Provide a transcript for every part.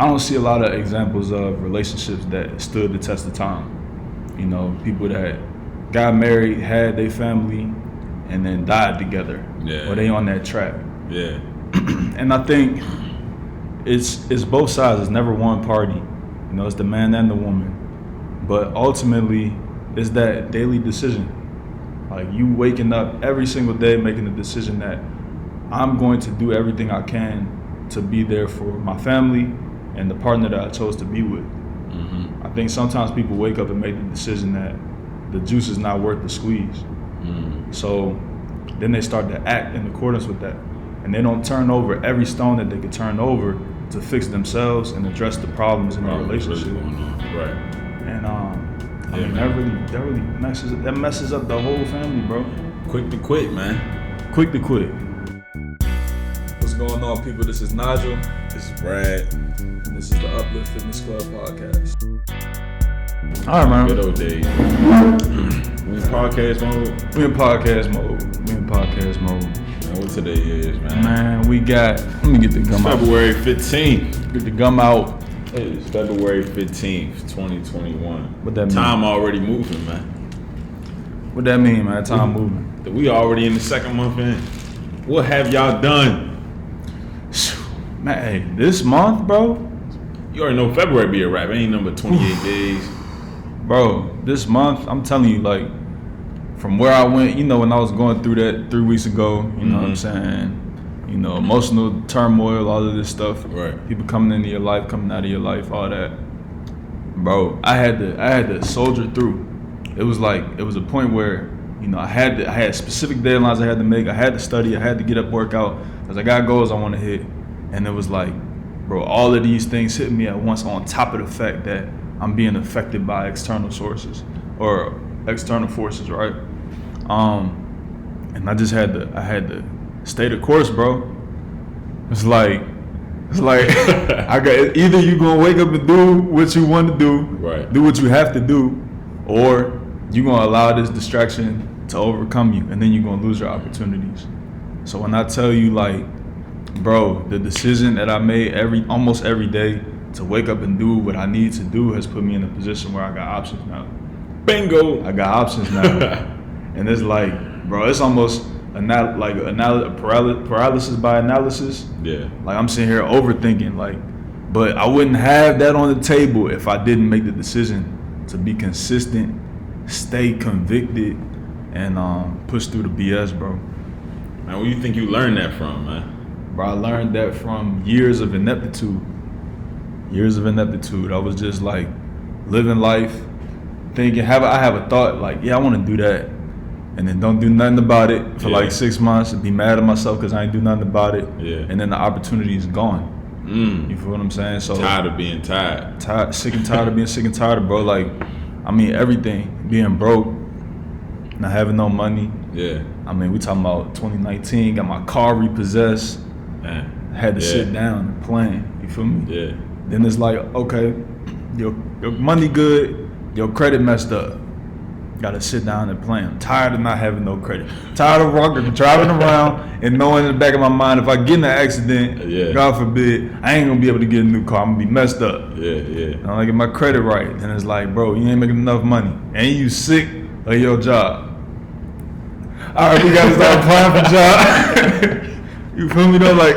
I don't see a lot of examples of relationships that stood the test of time. You know, people that got married, had their family, and then died together. Yeah. Or they on that track. Yeah. And I think it's both sides. It's never one party. You know, it's the man and the woman. But ultimately, it's that daily decision. Like you waking up every single day making the decision that I'm going to do everything I can to be there for my family and the partner that I chose to be with. Mm-hmm. I think sometimes people wake up and make the decision that the juice is not worth the squeeze. Mm. So then they start to act in accordance with that. And they don't turn over every stone that they could turn over to fix themselves and address the problems in their relationship. Really going on. Right. And I mean, that really messes up the whole family, bro. Quick to quit, man. Quick to quit. What's going on, people? This is Nigel. This is Brad. This is the Uplift Fitness Club podcast. All right, man. Good old days. We in podcast mode. We in podcast mode. Man, what today is, man? Man, we got. Let me get the gum out. February 15th. Get the gum out. It's February 15th, 2021. What that mean? Time already moving, man. What that mean, man? Time moving. We already in the second month in. What have y'all done? Man, hey, this month, bro. You already know February be a wrap. Ain't number 28 days. Bro, this month, I'm telling you, like, from where I went, you know, when I was going through that 3 weeks ago, you know what I'm saying? You know, emotional turmoil, all of this stuff. Right. People coming into your life, coming out of your life, all that. Bro, I had to soldier through. It was a point where, you know, I had specific deadlines I had to make. I had to study. I had to get up, work out, because I got goals I want to hit. And it was like, bro, all of these things hit me at once on top of the fact that I'm being affected by external sources or external forces, right? And I had to stay the course, bro. It's like I got either you gonna wake up and do what you want to do, right? Do what you have to do, or you gonna allow this distraction to overcome you, and then you're gonna lose your opportunities. So when I tell you, like, bro, the decision that I made almost every day to wake up and do what I need to do has put me in a position where I got options now. Bingo! I got options now. And it's like, bro, it's almost paralysis by analysis. Yeah. Like I'm sitting here overthinking, like, but I wouldn't have that on the table if I didn't make the decision to be consistent, stay convicted, and push through the BS, bro. Man, where you think you learned that from, man? Bro, I learned that from years of ineptitude. I was just like living life, thinking, I have a thought like, yeah, I want to do that. And then don't do nothing about it for like 6 months and be mad at myself because I ain't do nothing about it. Yeah. And then the opportunity is gone. You feel what I'm saying? So tired of being tired. Sick and tired of being sick and tired, bro. Like, I mean, everything. Being broke, not having no money. Yeah. I mean, we talking about 2019, got my car repossessed. Man. Had to sit down and plan. You feel me? Yeah. Then it's like, okay, your money good, your credit messed up. Gotta sit down and plan. I'm tired of not having no credit. Tired of driving around and knowing in the back of my mind, if I get in an accident, God forbid, I ain't gonna be able to get a new car. I'm gonna be messed up. Yeah. And I get my credit right. Then it's like, bro, you ain't making enough money. And you sick of your job. All right, we gotta start applying for jobs. You feel me though? Like,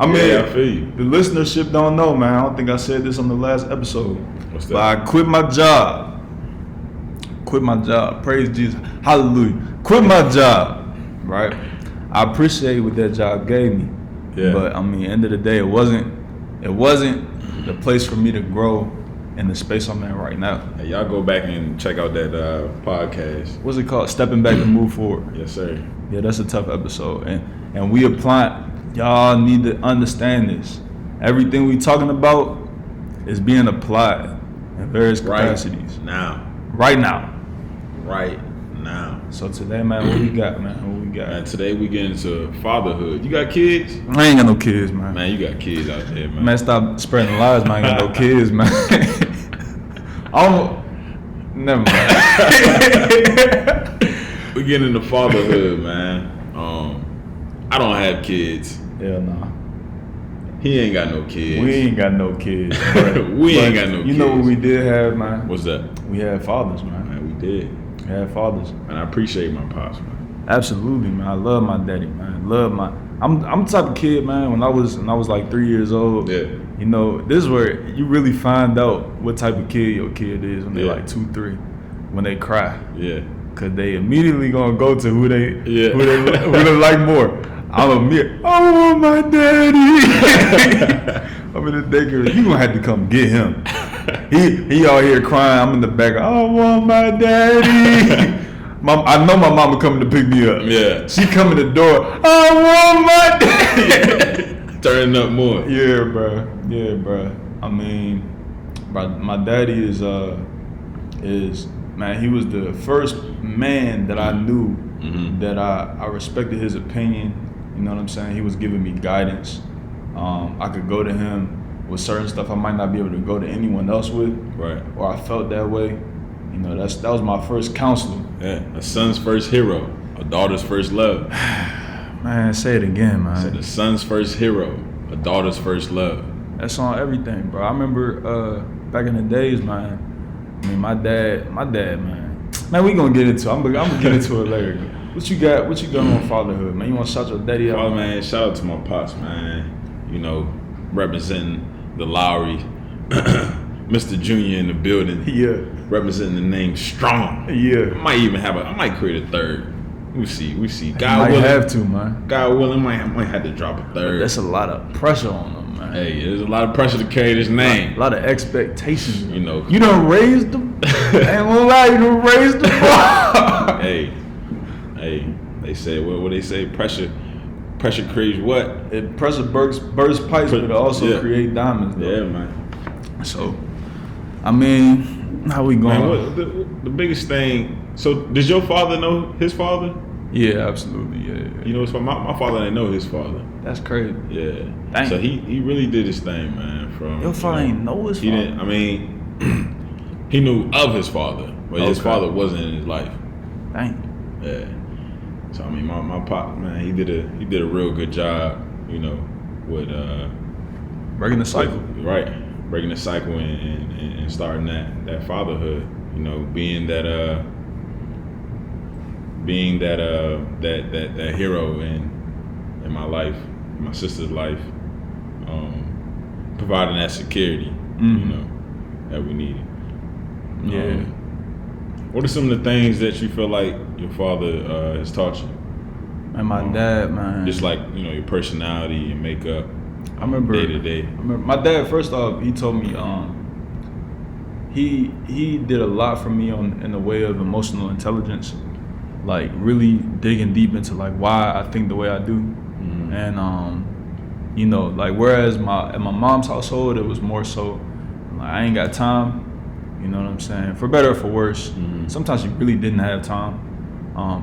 I mean, I feel you. The listenership don't know, man. I don't think I said this on the last episode. What's that? But I quit my job. Praise Jesus. Hallelujah. Quit my job. Right? I appreciate what that job gave me. Yeah. But I mean, end of the day, it wasn't the place for me to grow in the space I'm in right now. Hey, y'all go back and check out that podcast. What's it called? Stepping Back and Move Forward. Yes, sir. Yeah, that's a tough episode. And we apply. Y'all need to understand this. Everything we talking about is being applied in various capacities. Right now. So today, man, what we got, man? And today we get into fatherhood. You got kids? I ain't got no kids, man. Man, you got kids out there, man. Man, stop spreading lies, man. I ain't got no kids, man. Never mind. We get into fatherhood, man. I don't have kids. Hell no. He ain't got no kids. We ain't got no kids. We ain't got no kids. You know what we did have, man? What's that? We had fathers, man. Man, we did. We had fathers. And I appreciate my pops, man. Absolutely, man. I love my daddy, man. I'm the type of kid, man. When I was like 3 years old. Yeah. You know, this is where you really find out what type of kid your kid is when they're Yeah. like 2, 3, when they cry. Yeah. Cause they immediately gonna go to who they Yeah. like more. I want my daddy. I'm in the daycare. You gonna have to come get him. He out here crying. I'm in the back. I want my daddy. I know my mama coming to pick me up. Yeah. She come in the door. I want my daddy. Turning up more. Yeah, bro. I mean, my daddy is man. He was the first man that I knew that I respected his opinion. You know what I'm saying? He was giving me guidance. I could go to him with certain stuff I might not be able to go to anyone else with. Right. Or I felt that way. You know, that was my first counselor. Yeah. A son's first hero. A daughter's first love. Man, say it again, man. So the son's first hero. A daughter's first love. That's on everything, bro. I remember back in the days, man. I mean, my dad, man. Man, we gonna get into it. I'm gonna get into it later. What you got on fatherhood, man? You wanna shout your daddy out? Oh, man, shout out to my pops, man. You know, representing the Lowry. Mr. Junior in the building. Yeah. Representing the name strong. Yeah. I might create a third. We see. God might willing. have to, man. God willing, I might have to drop a third. That's a lot of pressure on them, man. Hey, there's a lot of pressure to carry this name. A lot of expectations. You know. You done raised them. Ain't gonna lie, you done raised them. Hey, they say what they say? Pressure creates what? Pressure bursts pipes, but it also create diamonds, though. Yeah, man. So, I mean, how we going? Man, what the biggest thing? So, does your father know his father? Yeah, absolutely. Yeah. You know, my father didn't know his father. That's crazy. Yeah. Dang. So he really did his thing, man. From Your father ain't know his he father. didn't. I mean, he knew of his father, but his father wasn't in his life. Dang. Yeah. So I mean, my pop, man, he did a real good job, you know, with breaking the cycle. Breaking the cycle and starting that fatherhood, you know, being that hero in my life, in my sister's life, providing that security, you know, that we needed. Yeah. What are some of the things that you feel like your father has taught you? And my dad, man. Just like, you know, your personality and makeup. I remember day to day. I remember my dad. First off, he told me he did a lot for me in the way of emotional intelligence, like really digging deep into like why I think the way I do, and you know, like whereas at my mom's household it was more so like I ain't got time. You know what I'm saying? For better or for worse. Sometimes you really didn't have time,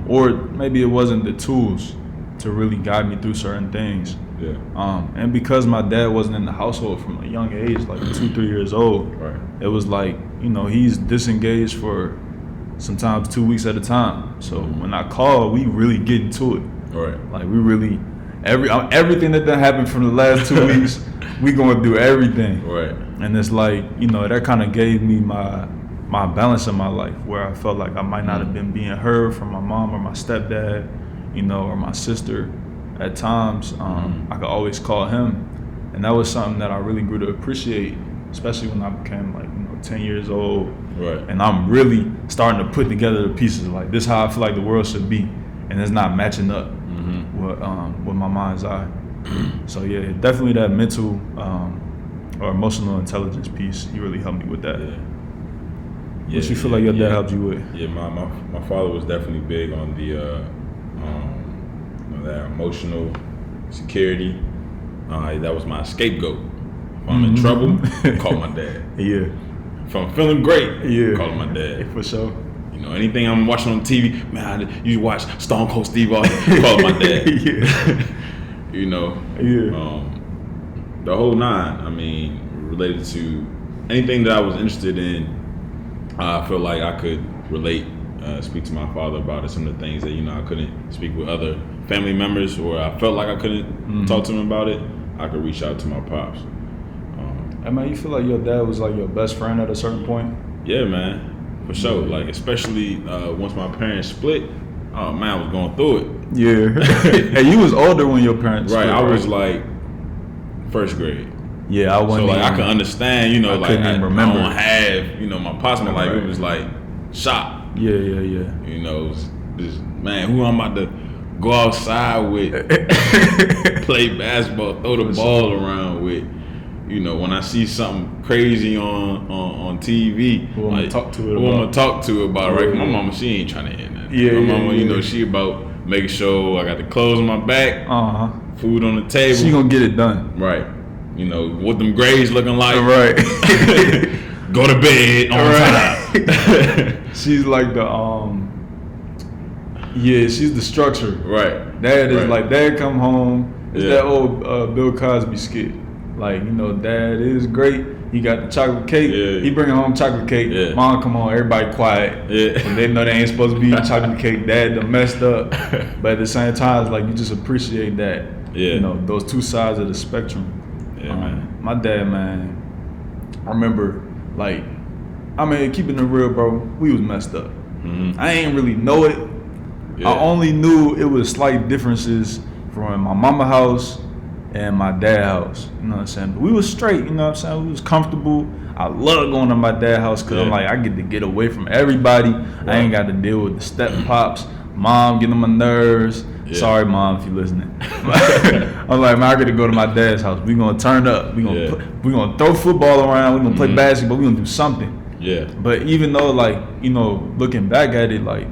or maybe it wasn't the tools to really guide me through certain things. Yeah. And because my dad wasn't in the household from a young age, like 2-3 years old, Right. it was like, you know, he's disengaged for sometimes 2 weeks at a time. So when I call, we really get into it. Right. Like we really, everything that happened from the last 2 weeks, we going through everything. Right. And it's like, you know, that kind of gave me my balance in my life where I felt like I might not have been being heard from my mom or my stepdad, you know, or my sister. At times, I could always call him. And that was something that I really grew to appreciate, especially when I became like, you know, 10 years old. Right. And I'm really starting to put together the pieces. Like, this is how I feel like the world should be. And it's not matching up with my mind's eye. So yeah, definitely that mental or emotional intelligence piece, he really helped me with that. Yeah. What you feel like your dad helped you with? Yeah, my father was definitely big on the that emotional security. That was my scapegoat. If I'm in trouble, call my dad. Yeah. If I'm feeling great, Yeah. call my dad. For sure. You know, anything I'm watching on TV, man, you watch Stone Cold Steve Austin, call my dad. Yeah. You know. Yeah. The whole nine. I mean, related to anything that I was interested in, I feel like I could relate, speak to my father about it. Some of the things that, you know, I couldn't speak with other family members, or I felt like I couldn't talk to them about it. I could reach out to my pops. I mean, you feel like your dad was like your best friend at a certain point? Yeah, man, for sure. Like especially once my parents split. Oh man, I was going through it. Yeah. And you was older when your parents right. split, I was like first grade. Yeah, I wasn't. So like I could understand, you know, like I don't have, you know, my pops. Like it was like shock. Yeah. You know, this man who I'm about to go outside with, play basketball, throw the ball around with. You know, when I see something crazy on TV, who I'm gonna talk to about, right? My mama, she ain't trying to hear that. Yeah, my mama, you know, she about making sure I got the clothes on my back, food on the table. She gonna get it done, right? You know, what them grades looking like, right? Go to bed on time. She's like the she's the structure, right? Dad is like, Dad come home. It's that old Bill Cosby skit. Like, you know, Dad is great. He got the chocolate cake. Yeah. He bringing home chocolate cake. Yeah. Mom come home, everybody quiet. Yeah. And they know they ain't supposed to be eating chocolate cake. Dad done messed up. But at the same time, it's like you just appreciate that. Yeah. You know, those two sides of the spectrum. Yeah, man. My dad, man, I remember, like, I mean, keeping it real, bro, we was messed up. Mm-hmm. I ain't really know it. Yeah. I only knew it was slight differences from my mama house and my dad's house, you know what I'm saying? But we was straight, you know what I'm saying? We was comfortable. I love going to my dad's house because I'm like, I get to get away from everybody. Right. I ain't got to deal with the step pops, mom getting on my nerves. Yeah. Sorry, mom, if you're listening. I'm like, man, I got to go to my dad's house. We gonna turn up. We gonna throw football around. We gonna play basketball. We gonna do something. Yeah. But even though, like, you know, looking back at it, like,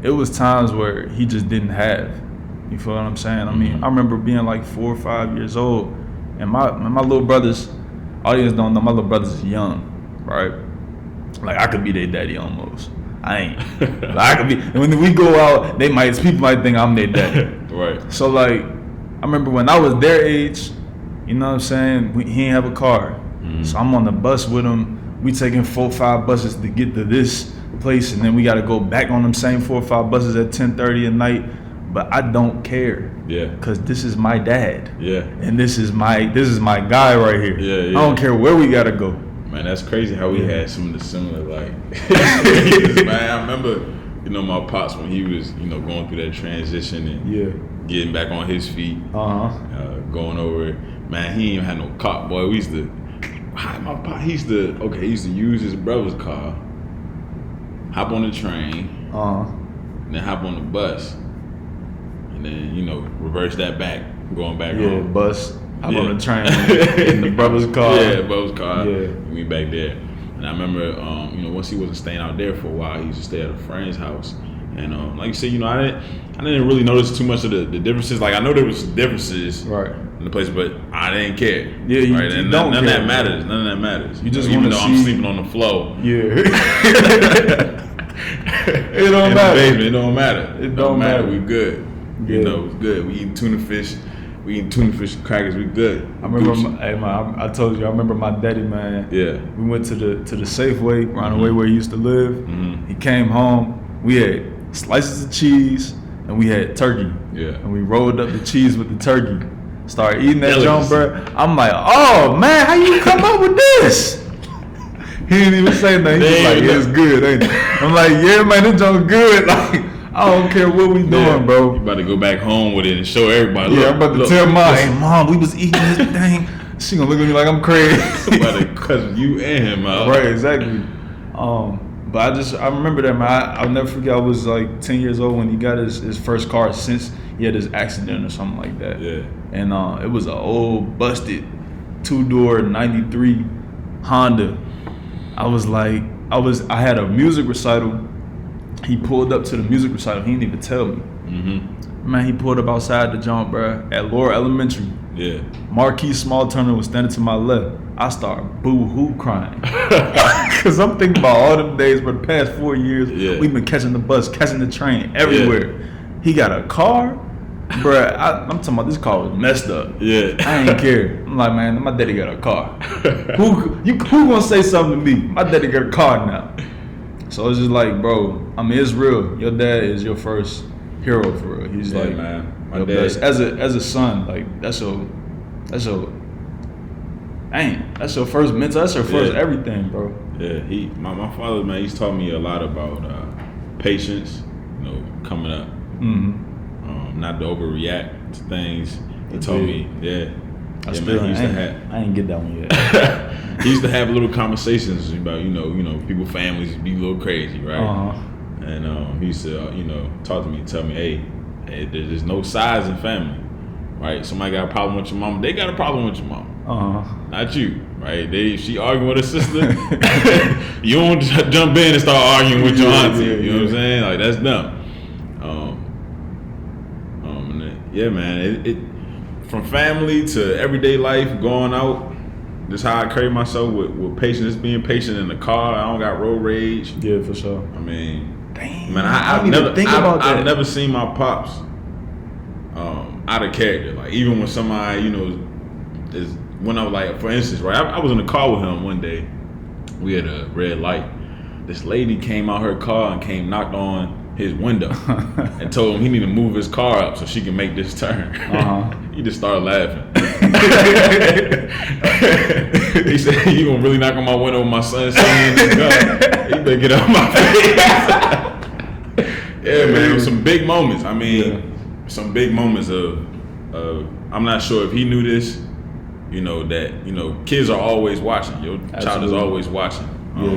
it was times where he just didn't have. You feel what I'm saying? I mean, I remember being like 4 or 5 years old, and my little brothers, audience don't know, my little brothers is young, right? Like, I could be their daddy almost. I ain't. Like, I could be. And when we go out, people might think I'm their daddy. Right. So like, I remember when I was their age, you know what I'm saying? He ain't have a car, so I'm on the bus with him. We taking 4 or 5 buses to get to this place, and then we got to go back on them same 4 or 5 buses at 10:30 at night. But I don't care. Yeah. Cause this is my dad. Yeah. And this is my guy right here. Yeah. I don't care where we gotta go. Man, that's crazy how we had some of the similar man, I remember, you know, my pops when he was, you know, going through that transition and getting back on his feet. Going over it. Man, he ain't even had no car, boy. He used to use his brother's car, hop on the train, then hop on the bus. And then, you know, reverse that back, going back home. Yeah, bus. I'm on the train in the brother's car. Yeah, brother's car. Yeah. We back there. And I remember, you know, once he wasn't staying out there for a while, he used to stay at a friend's house. And like you said, you know, I didn't really notice too much of the differences. Like, I know there was differences in the place, but I didn't care. Yeah, you and don't none care. Of that matters. None of that matters. You just even though see... I'm sleeping on the floor. Yeah. It don't matter. It don't matter. It don't matter. We good. You know, it's good. We eat tuna fish. We eat tuna fish and crackers. We good. I remember, I told you. I remember my daddy, man. Yeah. We went to the Safeway around the way where he used to live. Mm-hmm. He came home. We had slices of cheese and we had turkey. Yeah. And we rolled up the cheese with the turkey. Started eating that junk, bro. I'm like, oh man, how you come up with this? He didn't even say nothing. He was like, yeah, it's good, ain't it? I'm like, yeah, man, this junk good. Like, I don't care what we doing, bro. You about to go back home with it and show everybody. Yeah, I'm about to tell mom, hey, mom, we was eating this thing. She gonna look at me like I'm crazy. About to cuss you and him out. Right, exactly. But I remember that, man. I'll never forget. I was like 10 years old when he got his first car since he had his accident or something like that. Yeah. And it was an old busted 2-door 93 Honda. I had a music recital. He pulled up to the music recital. He didn't even tell me. Mm-hmm. Man, he pulled up outside the jump, bro, at Laura Elementary. Yeah. Marquise Small Turner was standing to my left. I started boo-hoo crying. Because I'm thinking about all them days for the past 4 years. Yeah. We've been catching the bus, catching the train, everywhere. Yeah. He got a car. Bruh, I'm talking about this car was messed up. Yeah. I ain't care. I'm like, man, my daddy got a car. Who gonna say something to me? My daddy got a car now. So it's just like, bro, I mean, it's real. Your dad is your first hero for real. He's like, man, my dad. Best. As a son, like that's That's your first mental. That's your first everything, bro. Yeah, my father, man, he's taught me a lot about patience. You know, coming up, not to overreact to things. He told me, I ain't get that one yet. He used to have little conversations about people, families be a little crazy, right? And he used to talk to me, tell me, hey, there's no size in family, right? Somebody got a problem with your mom, they got a problem with your mom, not you, right? She arguing with her sister, you don't jump in and start arguing with your auntie. You know what I'm saying? Like, that's dumb. Man, it from family to everyday life, going out. This how I carry myself with patience. Just being patient in the car. I don't got road rage. Yeah, for sure. I mean, damn, man, I've never seen my pops out of character. Like, even when somebody, is when I was like, for instance, right, I was in the car with him one day. We had a red light. This lady came out her car and knocked on his window and told him he need to move his car up so she can make this turn. He just started laughing. He said, "You gonna really knock on my window with my son sitting in the car? You better get out my face." Yeah, man, it was some big moments. I mean, some big moments of I'm not sure if he knew this, that kids are always watching. Your child is always watching.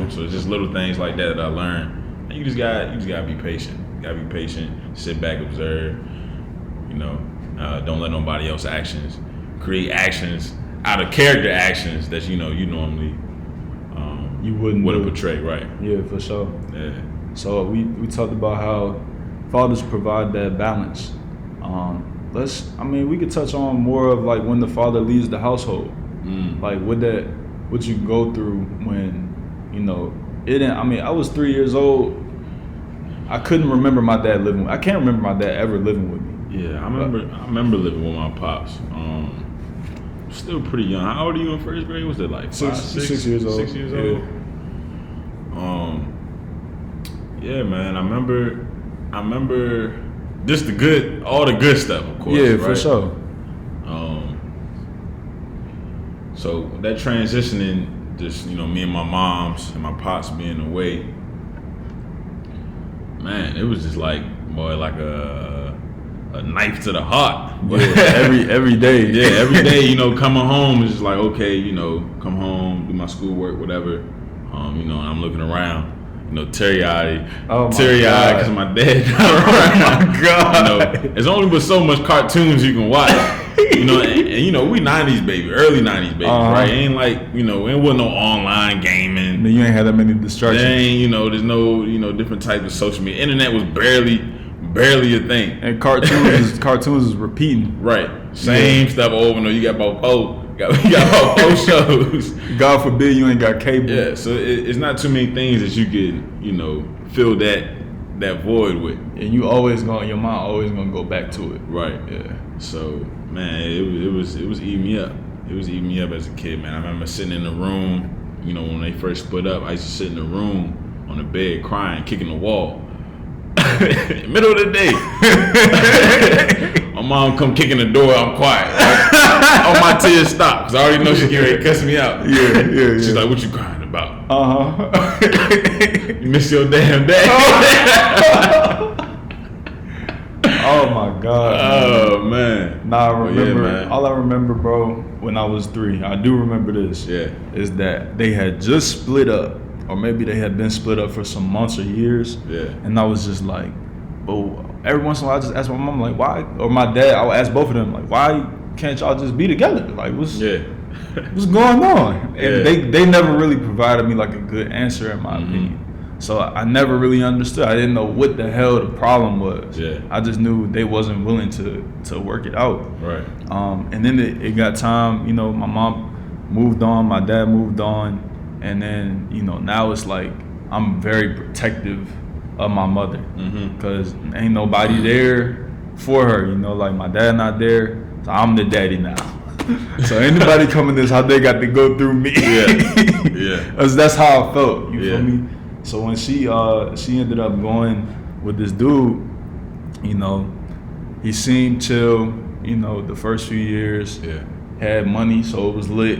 So it's just little things like that I learned. And you just gotta be patient. You gotta be patient. Sit back, observe. Don't let nobody else's actions create actions out of character actions that you normally you wouldn't portray, right? Yeah, for sure. Yeah. So we talked about how fathers provide that balance. We could touch on more of like when the father leaves the household. Like what you go through when I was 3 years old. I couldn't remember my dad living. I can't remember my dad ever living with me. Yeah, I remember living with my pops. Still pretty young. How old are you in first grade? Was it like 6 years old? 6 years old. Yeah, man. I remember just all the good stuff, of course. Yeah, right? for sure. So that transitioning, just me and my moms and my pops being away, man, it was just like a knife to the heart. Every day. Yeah, every day, coming home is just like, okay, come home, do my schoolwork, whatever. And I'm looking around, teary-eyed because my dad got around. Oh my God. There's only but so much cartoons you can watch. And we 90s baby, early 90s babies, right? Ain't like, it wasn't no online gaming. You ain't had that many distractions. There's no, different types of social media. Internet was barely a thing. And cartoons is repeating. Right. Same stuff over and over. You got about four shows. God forbid you ain't got cable. Yeah, so it's not too many things that you could, fill that void with. And your mind always gonna go back to it. Right. Yeah. So, man, it was eating me up. It was eating me up as a kid, man. I remember sitting in the room, when they first split up, I used to sit in the room on the bed crying, kicking the wall. Middle of the day. My mom come kicking the door, I'm quiet. Right? All my tears stop, because I already know she's getting ready to cuss me out. Yeah. She's like, what you crying about? You miss your damn dad. Oh my God. Oh man. Nah, I remember. man. All I remember, bro, when I was 3, I do remember this. Yeah. Is that they had just split up, or maybe they had been split up for some months or years. Yeah. And I was just like, every once in a while I just ask my mom, like, why? Or my dad, I would ask both of them, like, why can't y'all just be together? Like, what's going on? And they never really provided me like a good answer, in my opinion. So I never really understood. I didn't know what the hell the problem was. Yeah. I just knew they wasn't willing to work it out. Right. And then it got time, my mom moved on, my dad moved on, and then, now it's like I'm very protective of my mother because ain't nobody there for her, like my dad not there, so I'm the daddy now. So anybody coming this how they got to go through me. Yeah. That's how I felt. You feel me? So when she ended up going with this dude, he seemed chill, the first few years. Yeah. had money, so it was lit.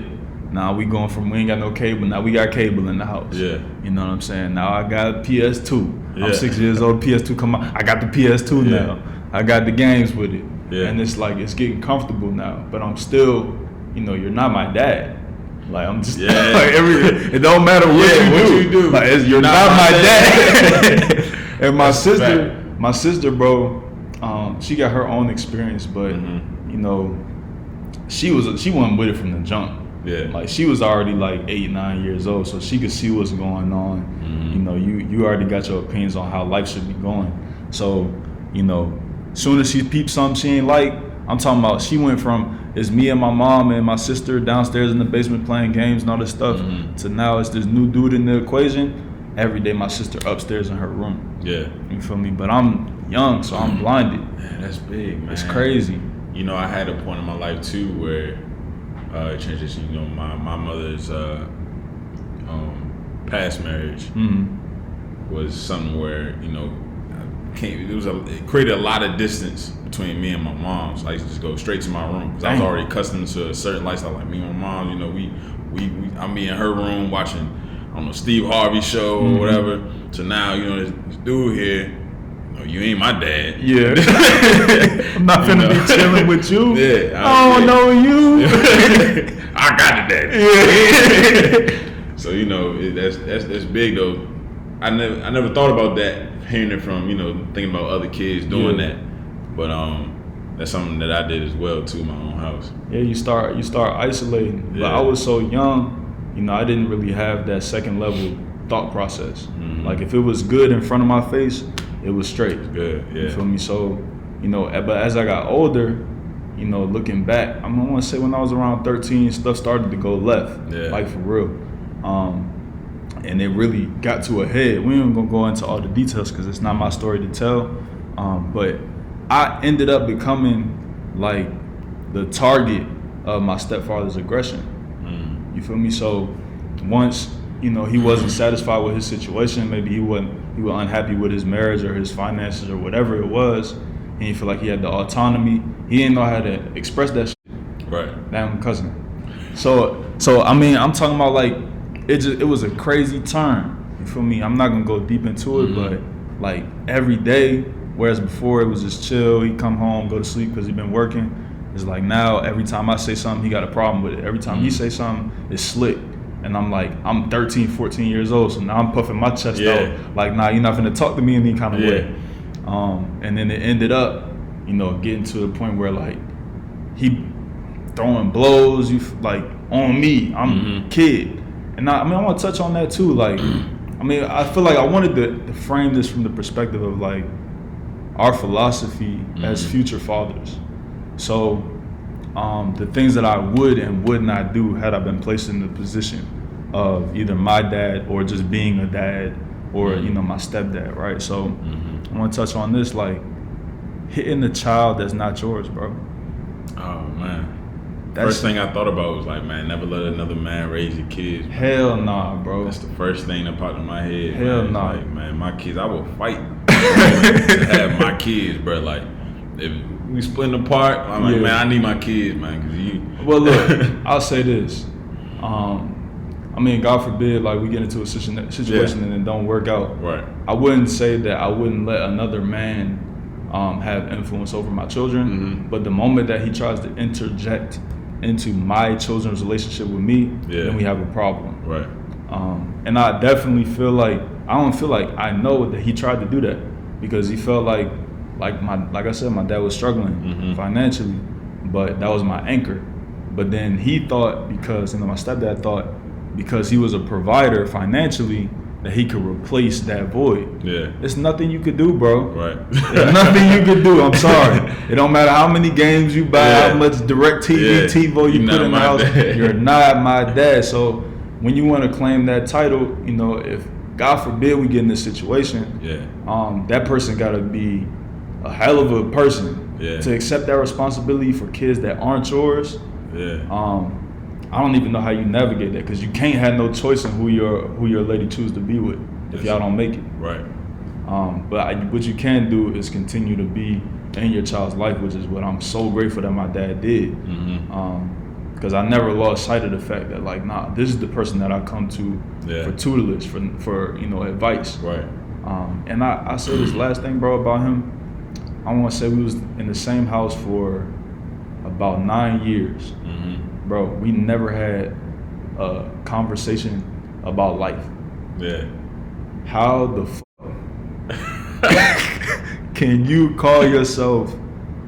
Now we going from we ain't got no cable, now we got cable in the house. Yeah. You know what I'm saying? Now I got PS2. Yeah. I'm 6 years old, PS2 come out. I got the PS2 Yeah. now. I got the games with it. Yeah. And it's like, it's getting comfortable now. But I'm still, you're not my dad. Like, I'm just, like, it don't matter what you do. Like, you're not my dad. And my sister, bro, she got her own experience, but, she wasn't with it from the jump. Yeah. Like, she was already like 8, 9 years old, so she could see what's going on. You already got your opinions on how life should be going. So, soon as she peeped something she ain't like, I'm talking about she went from it's me and my mom and my sister downstairs in the basement playing games and all this stuff to now it's this new dude in the equation. Every day my sister upstairs in her room. Yeah. You feel me? But I'm young, so I'm blinded. Man, that's big, man. It's crazy. I had a point in my life too where it transitioned. My mother's past marriage was something where it created a lot of distance between me and my mom. So I used to just go straight to my room because I was already accustomed to a certain lifestyle. Like me and my mom, I'm in her room watching, Steve Harvey show or whatever. So now, this dude here, you ain't my dad. Yeah. I'm not finna be chilling with you. Yeah. I don't know you. I got the daddy. So, that's big though. I never thought about that, hearing it from, thinking about other kids doing that. But that's something that I did as well too, my own house. Yeah, you start isolating. Yeah. But I was so young, I didn't really have that second level thought process. Like if it was good in front of my face, it was straight. Good, yeah. You feel me? So, but as I got older, looking back, I want to say when I was around 13, stuff started to go left. Yeah. Like for real. And it really got to a head. We ain't gonna go into all the details because it's not my story to tell. But I ended up becoming like the target of my stepfather's aggression. You feel me? So once, he wasn't satisfied with his situation, maybe he was unhappy with his marriage or his finances or whatever it was, and he felt like he had the autonomy. He didn't know how to express that shit. Right. Damn cousin. So I'm talking about like, it was a crazy turn. You feel me? I'm not gonna go deep into it, but like every day, whereas before it was just chill, he'd come home, go to sleep because he'd been working. It's like now every time I say something, he got a problem with it. Every time he say something, it's slick. And I'm like, I'm 13, 14 years old, so now I'm puffing my chest out. Like, nah, you're not gonna talk to me in any kind of way. And then it ended up, getting to the point where like he throwing blows, like on me. I'm a kid. And I want to touch on that too. Like, I feel like I wanted to frame this from the perspective of like our philosophy as future fathers. So the things that I would and would not do had I been placed in the position of either my dad or just being a dad or, my stepdad, right? So I want to touch on this, like hitting the child that's not yours, bro. Oh, man. First thing I thought about was like, man, never let another man raise your kids. Hell nah, bro. That's the first thing that popped in my head. Hell nah. Like, man, my kids, I will fight to have my kids, bro. Like, if we splitting apart, I'm like, man, I need my kids, man. Cause you. Well, look, I'll say this. God forbid, like we get into a situation and it don't work out. Right. I wouldn't say that I wouldn't let another man have influence over my children, but the moment that he tries to interject into my children's relationship with me, then we have a problem. Right. And I definitely feel like I know that he tried to do that because he felt like I said, my dad was struggling financially, but that was my anchor. But then he thought because my stepdad thought because he was a provider financially that he could replace that void. Yeah. There's nothing you could do, bro. Right. There's nothing you could do. I'm sorry. It don't matter how many games you buy, how much DirecTV, TiVo you put in the house. You're not my dad. So when you want to claim that title, if God forbid we get in this situation, that person got to be a hell of a person to accept that responsibility for kids that aren't yours. Yeah. I don't even know how you navigate that because you can't have no choice in who your lady choose to be with if y'all don't make it. Right. But what you can do is continue to be in your child's life, which is what I'm so grateful that my dad did. because I never lost sight of the fact that like, nah, this is the person that I come to for tutelage, for advice. Right. And I say this last thing, bro, about him. I want to say we was in the same house for about 9 years. Mm-hmm. Bro, we never had a conversation about life. Yeah. How the fuck can you call yourself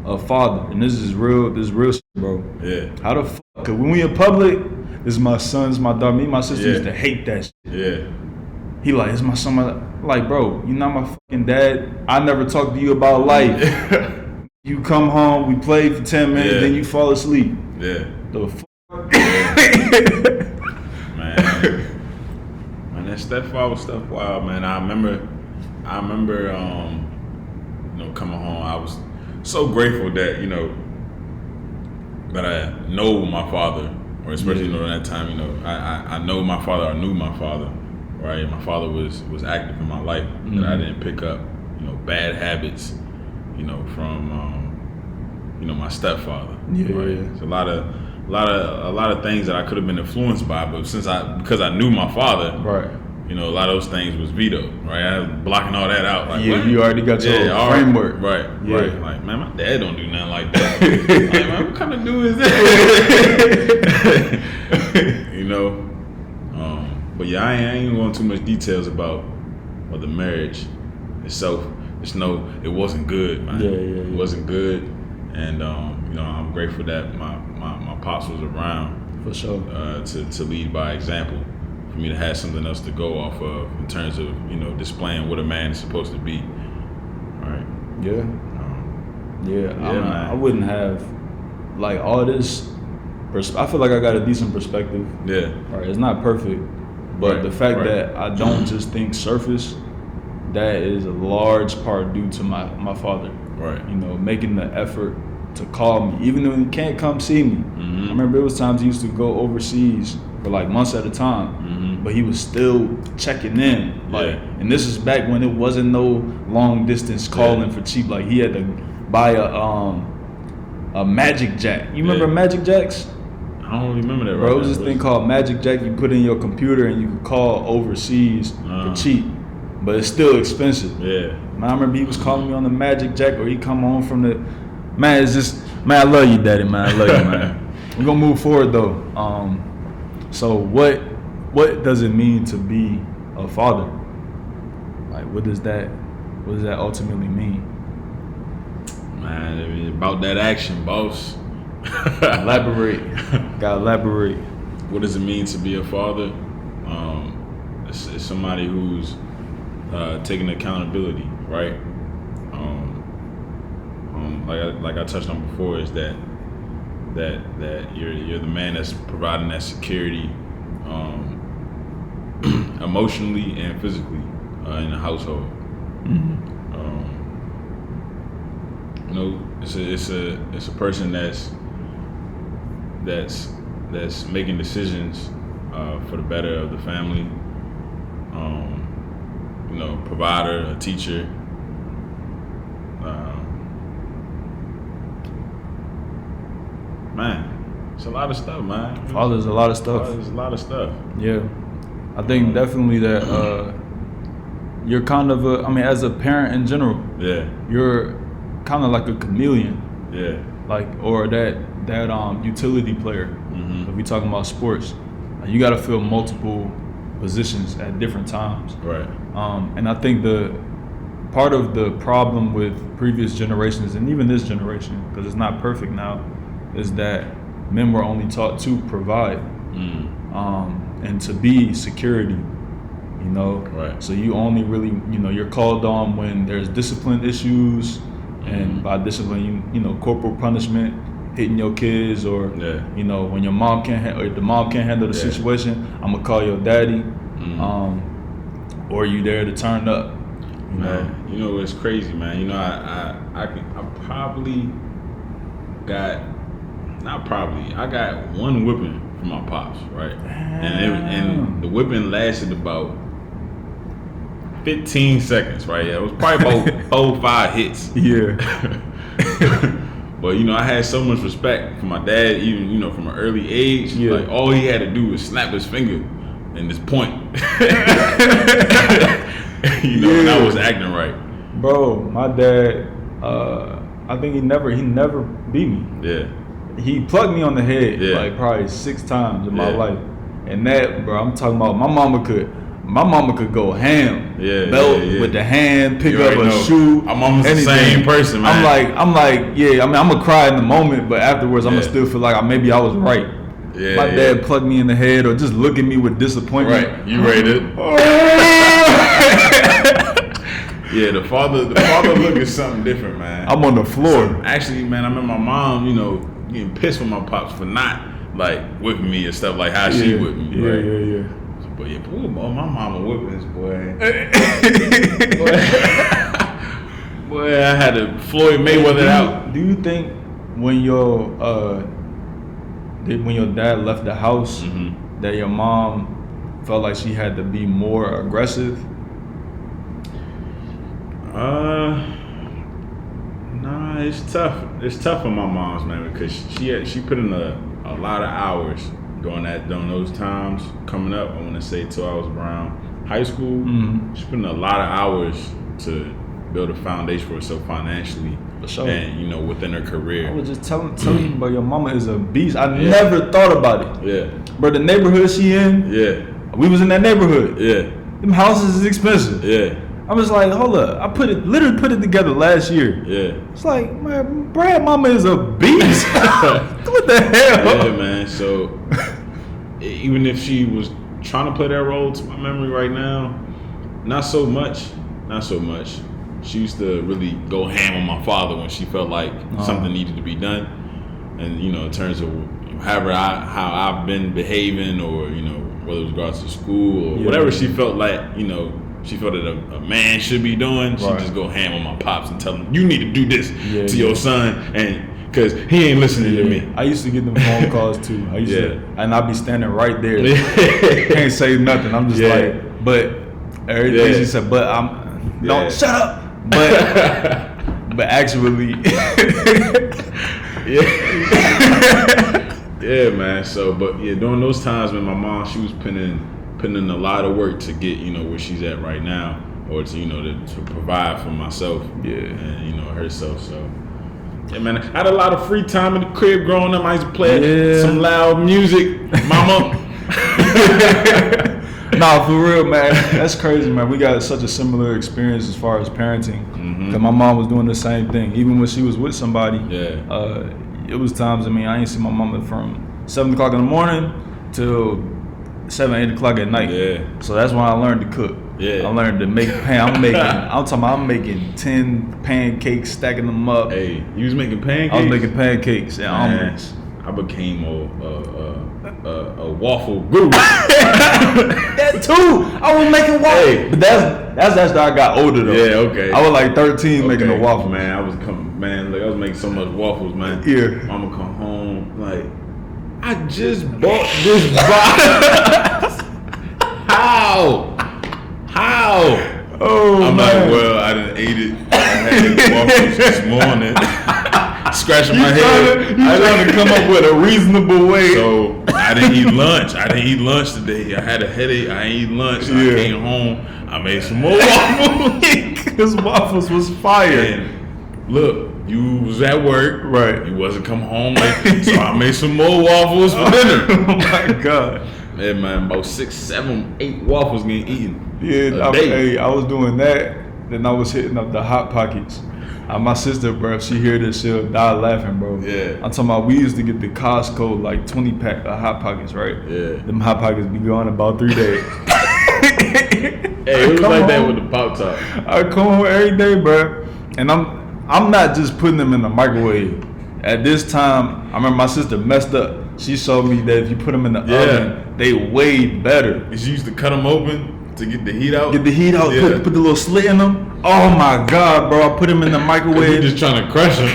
a father? And this is real shit, bro. Yeah. How the fuck? Cause when we in public, this is my sons, my daughter, me and my sister used to hate that shit. Yeah. He like, it's my son. Like, bro, you're not my fucking dad. I never talked to you about life. You come home, we play for 10 minutes, then you fall asleep. Yeah. The fuck? Man, that stepfather stuff, wild, man. I remember, coming home. I was so grateful that, that I know my father, or especially, during that time, I know my father, I knew my father, right? My father was active in my life, that I didn't pick up, bad habits, from, my stepfather. Yeah. Right? It's a lot of things that I could have been influenced by, but because I knew my father, right. A lot of those things was vetoed, right? I was blocking all that out. Like, yeah, you already got your framework. Right, yeah. Right. Like, man, my dad don't do nothing like that. Like, man, what kind of dude is that? But yeah, I ain't even going too much details about the marriage itself. Just know it wasn't good, man. Yeah. It wasn't good. And, I'm grateful that my pops was around. For sure. To lead by example. For me to have something else to go off of in terms of, displaying what a man is supposed to be. Right. Yeah. Man. I wouldn't have like all this. I feel like I got a decent perspective. Yeah. Right. It's not perfect, but the fact that I don't just think surface, that is a large part due to my father. Right. Making the effort to call me, even when he can't come see me. Mm-hmm. I remember it was times he used to go overseas for like months at a time, but he was still checking in. Like, and this is back when it wasn't no long distance calling for cheap. Like, he had to buy a Magic Jack. You remember Magic Jacks? I don't remember that. Bro, it was this thing called Magic Jack. You put in your computer and you could call overseas for cheap, but it's still expensive. Yeah. Man, I remember he was calling me on the Magic Jack, or he come home from the. Man, it's just, man, I love you, Daddy, man. I love you, man. We're gonna move forward though. So what does it mean to be a father? Like, what does that ultimately mean? Man, I mean, about that action, boss. Elaborate. Gotta elaborate. What does it mean to be a father? It's somebody who's taking accountability, right? Like I touched on before, is that you're the man that's providing that security, emotionally and physically in the household. Mm-hmm. It's a person that's making decisions for the better of the family. Provider, a teacher. Man, it's a lot of stuff, man. Father's a lot of stuff. There's a lot of stuff. Yeah, I think definitely that you're kind of as a parent in general. Yeah. You're kind of like a chameleon. Yeah. Like, or that utility player. Mm-hmm. If we talking about sports, you got to fill multiple positions at different times. Right. And I think the part of the problem with previous generations and even this generation, because it's not perfect now, is that men were only taught to provide and to be security. Right. So you only really, you're called on when there's discipline issues, and by discipline, corporal punishment, hitting your kids, or when your mom can't, the mom can't handle the situation, I'm gonna call your daddy, or you there to turn up. Man, it's crazy, man. I probably got, not probably, I got one whipping from my pops, right? And the whipping lasted about 15 seconds, right? It was probably about 4 or 5 hits. Yeah. But you know, I had so much respect for my dad, even you know, from an early age. Yeah. Like all he had to do was snap his finger and this point. You know, and I was acting right. Bro, my dad, I think he never beat me. Yeah. He plugged me on the head Yeah. like probably 6 times in my Yeah. life. And that, bro, I'm talking about my mama could go ham. Yeah, Belt yeah. with the hand, pick You up a already know. shoe. I'm almost anything. the same person, man. I'm like, yeah, I mean, I'm gonna cry in the moment, but afterwards I'm Yeah. gonna still feel like maybe I was right. Yeah, My yeah. dad plugged me in the head or just look at me with disappointment. Right. You rated. Yeah, the father look is something different, man. I'm on the floor. Actually, man, I remember my mom, you know, getting pissed with my pops for not like whipping me and stuff like how she whipped me. Yeah, right? yeah. But yeah, boy, my mama whipping this boy. Boy, I had to Floyd Mayweather out. Do you think when your dad left the house that your mom felt like she had to be more aggressive? Nah, it's tough. It's tough for my mom's, man, because she put in a lot of hours during those times coming up. I want to say till I was around high school. She put in a lot of hours to build a foundation for herself financially, For sure. and you know, within her I career. was just telling you, but your mama is a beast. I never thought about it. Yeah, But the neighborhood she in, yeah, we was in that neighborhood. yeah, Them houses is expensive. yeah, I was like, hold up. I literally put it together last year. yeah. It's like, man, Brad mama is a beast. What the hell? Yeah, man. So even if she was trying to play that role, to my memory right now, not so much. She used to really go ham on my father when she felt like something needed to be done, and you know, in terms of how I've been behaving, or you know, whether it was regards to school or whatever she felt like, you know, she felt that a man should be doing. She just go ham on my pops and tell him, you need to do this to your son, and because he ain't listening to me. I used to get them phone calls too. I used to, and I'd be standing right there. Can't say nothing. I'm just like, but everything she said, but don't shut up. But actually, yeah, man. So, but yeah, during those times when my mom, she was putting in a lot of work to get, you know, where she's at right now, or to, you know, to provide for myself, and you know, herself. So, yeah, man, I had a lot of free time in the crib growing up. I used to play some loud music, mama. Nah, for real, man. That's crazy, man. We got such a similar experience as far as parenting. Cause my mom was doing the same thing, even when she was with somebody. It was times. I mean, I ain't seen my mama from 7 o'clock in the morning till 7, 8 o'clock at night. So that's when I learned to cook. I learned to make I'm making 10 pancakes, stacking them up. Hey, you was making pancakes? I was making pancakes and omelets. I became a waffle guru. That too. I was making waffles. But that's after I got older though. Yeah, okay. I was like 13 making a waffle. Man, I was making so much waffles, man. Yeah. Mama come home like, I just bought this box. How? Oh, I'm man. like, well, I done ate it. I had waffles this morning. Scratching my head. You trying to come up with a reasonable way. So I didn't eat lunch. Today. I had a headache. I ain't eat lunch. I came home. I made some more waffles. Because waffles was fire. And look, you was at work. Right. You wasn't come home late. So I made some more waffles for dinner. Oh my God. Yeah, man, about 6, 7, 8 waffles getting eaten. I was doing that. Then I was hitting up the Hot Pockets. My sister, bro, if she hear this, she'll die laughing, bro. Yeah. I'm talking about, we used to get the Costco, like 20 pack of Hot Pockets, right? Yeah. Them Hot Pockets be gone in about 3 days. Hey, it was like that with the Pop Top. I come home every day, bro, and I'm not just putting them in the microwave. At this time, I remember my sister messed up. She showed me that if you put them in the oven, they way better. She used to cut them open to get the heat out. Put the little slit in them. Oh my God, bro! I put them in the microwave. You just trying to crush them.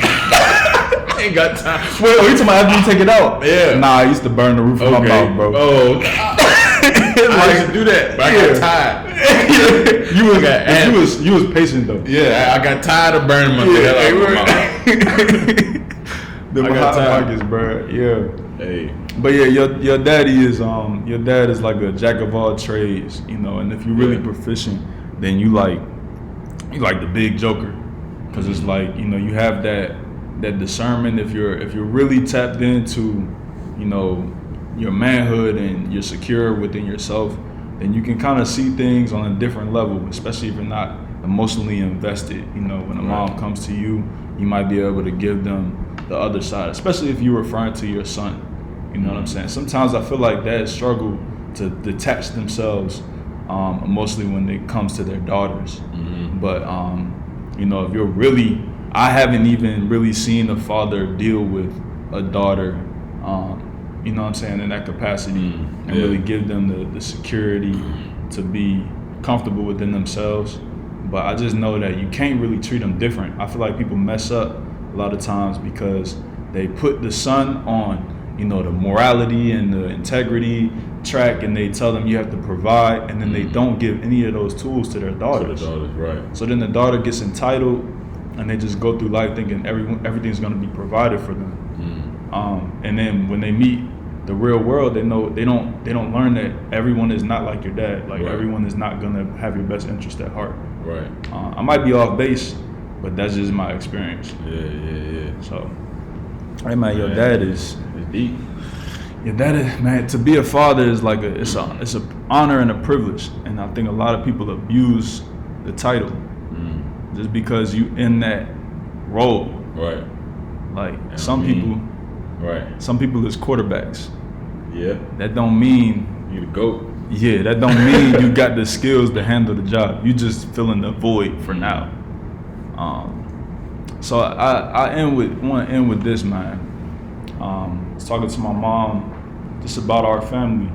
Ain't got time. Wait, you talking about after you take it out? Yeah. Nah, I used to burn the roof of my mouth, bro. Oh, okay. I used to do that, but I got tired. You was patient though. Yeah, I got tired of burning my thing out of my mouth. Them I got hot time. pockets, bro. Yeah. Hey, But yeah, your dad is like a jack of all trades, you know. And if you're really proficient, then you like the big joker, because it's like, you know, you have that discernment. If you're really tapped into, you know, your manhood and you're secure within yourself, then you can kind of see things on a different level, especially if you're not emotionally invested. You know, when a mom comes to you, you might be able to give them the other side, especially if you're referring to your son. You know what I'm saying? Sometimes I feel like dads struggle to detach themselves emotionally when it comes to their daughters. But you know, if you're really, I haven't even really seen a father deal with a daughter, you know what I'm saying, in that capacity, and really give them the security to be comfortable within themselves. But I just know that you can't really treat them different. I feel like people mess up a lot of times because they put the son on, you know, the morality and the integrity track, and they tell them you have to provide, and then they don't give any of those tools to their daughters. right. So then the daughter gets entitled, and they just go through life thinking everything's going to be provided for them. And then when they meet the real world, they don't learn that everyone is not like your dad. Like everyone is not going to have your best interest at heart. Right. I might be off base, but that's just my experience. Yeah. So, hey man, your dad is deep. Your dad is, man, to be a father is like it's a honor and a privilege, and I think a lot of people abuse the title just because you in that role. Right. Like some people is quarterbacks. Yeah. That don't mean You the GOAT. Yeah, that don't mean you got the skills to handle the job. You just filling the void for now. So I want to end with this, man. I was talking to my mom just about our family,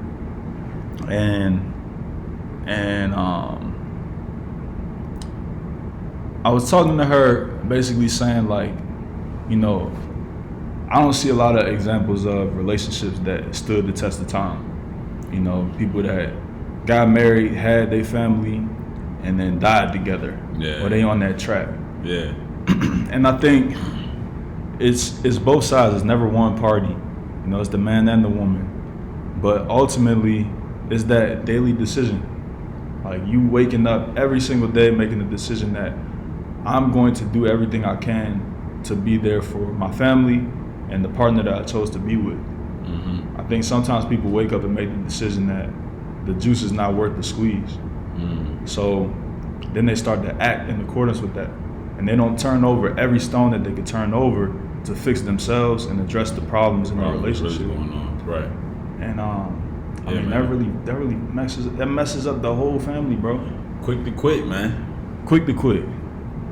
and I was talking to her basically saying, like, you know, I don't see a lot of examples of relationships that stood the test of time. You know, people that got married, had their family, and then died together. Yeah. Or they on that track. Yeah. And I think it's both sides. It's never one party. You know, it's the man and the woman. But ultimately, it's that daily decision. Like, you waking up every single day making the decision that I'm going to do everything I can to be there for my family and the partner that I chose to be with. I think sometimes people wake up and make the decision that the juice is not worth the squeeze. So then they start to act in accordance with that. And they don't turn over every stone that they could turn over to fix themselves and address the problems in their relationship. Really going on. Right. And I mean, that really messes up the whole family, bro. Quick to quit, man. Quick to quit.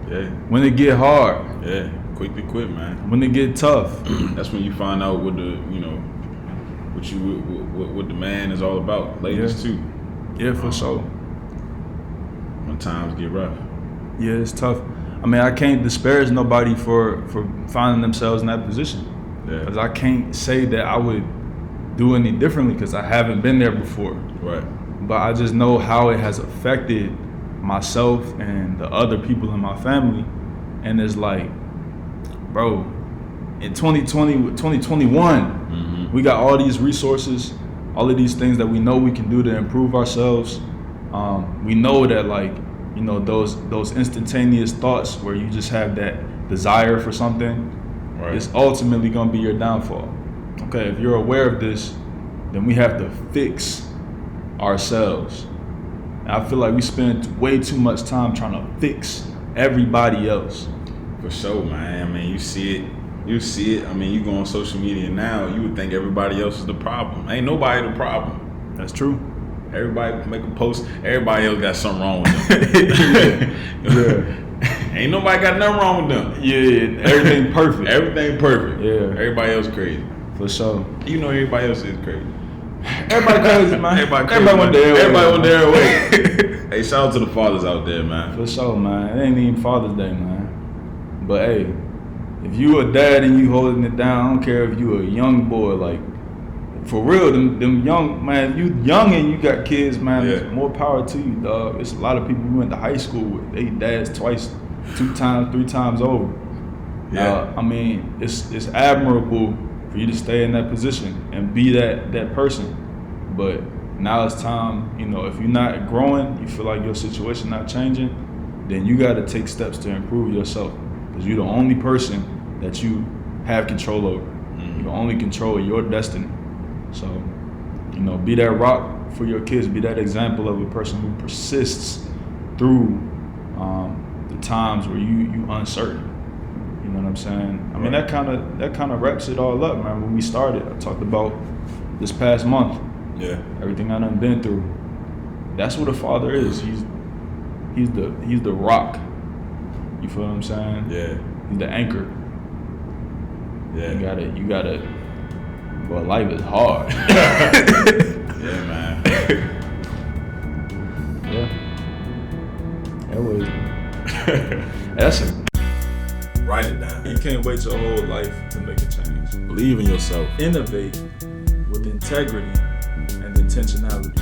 Yeah. When it get hard. Yeah. Quick to quit, man. When it get tough. That's when you find out what the what the man is all about. Ladies too. Yeah, for sure. When times get rough. Yeah, it's tough. I mean, I can't disparage nobody for finding themselves in that position. Yeah. Because I can't say that I would do any differently because I haven't been there before. Right. But I just know how it has affected myself and the other people in my family. And it's like, bro, in 2021, we got all these resources, all of these things that we know we can do to improve ourselves. We know that, like, you know, those instantaneous thoughts where you just have that desire for something, is ultimately gonna be your downfall. Okay, if you're aware of this, then we have to fix ourselves. And I feel like we spend way too much time trying to fix everybody else. For sure, man. I mean, you see it. I mean, you go on social media now, you would think everybody else is the problem. Ain't nobody the problem. That's true. Everybody make a post, everybody else got something wrong with them. Ain't nobody got nothing wrong with them. Yeah, everything perfect. Everything perfect. Yeah. Everybody else crazy. For sure. You know everybody else is crazy. Everybody crazy, man. Everybody want their way. Hey, shout out to the fathers out there, man. For sure, man. It ain't even Father's Day, man. But hey, if you a dad and you holding it down, I don't care if you a young boy, like, for real, them young, man, you young and you got kids, man, more power to you, dog. It's a lot of people we went to high school with, they dads twice, 2 times, 3 times over. Yeah. I mean, it's admirable for you to stay in that position and be that person. But now it's time, you know, if you're not growing, you feel like your situation not changing, then you got to take steps to improve yourself, because you're the only person that you have control over. You can only control your destiny. So, you know, be that rock for your kids. Be that example of a person who persists through the times where you uncertain. You know what I'm saying? I mean, that kind of wraps it all up, man. When we started, I talked about this past month. Yeah. Everything I done been through. That's what a father is. He's the rock. You feel what I'm saying? Yeah. He's the anchor. Yeah. You gotta. Well, life is hard. Yeah, man. Yeah. That was. That's a. Write it down. You can't wait your whole life to make a change. Believe in yourself. Innovate with integrity and intentionality.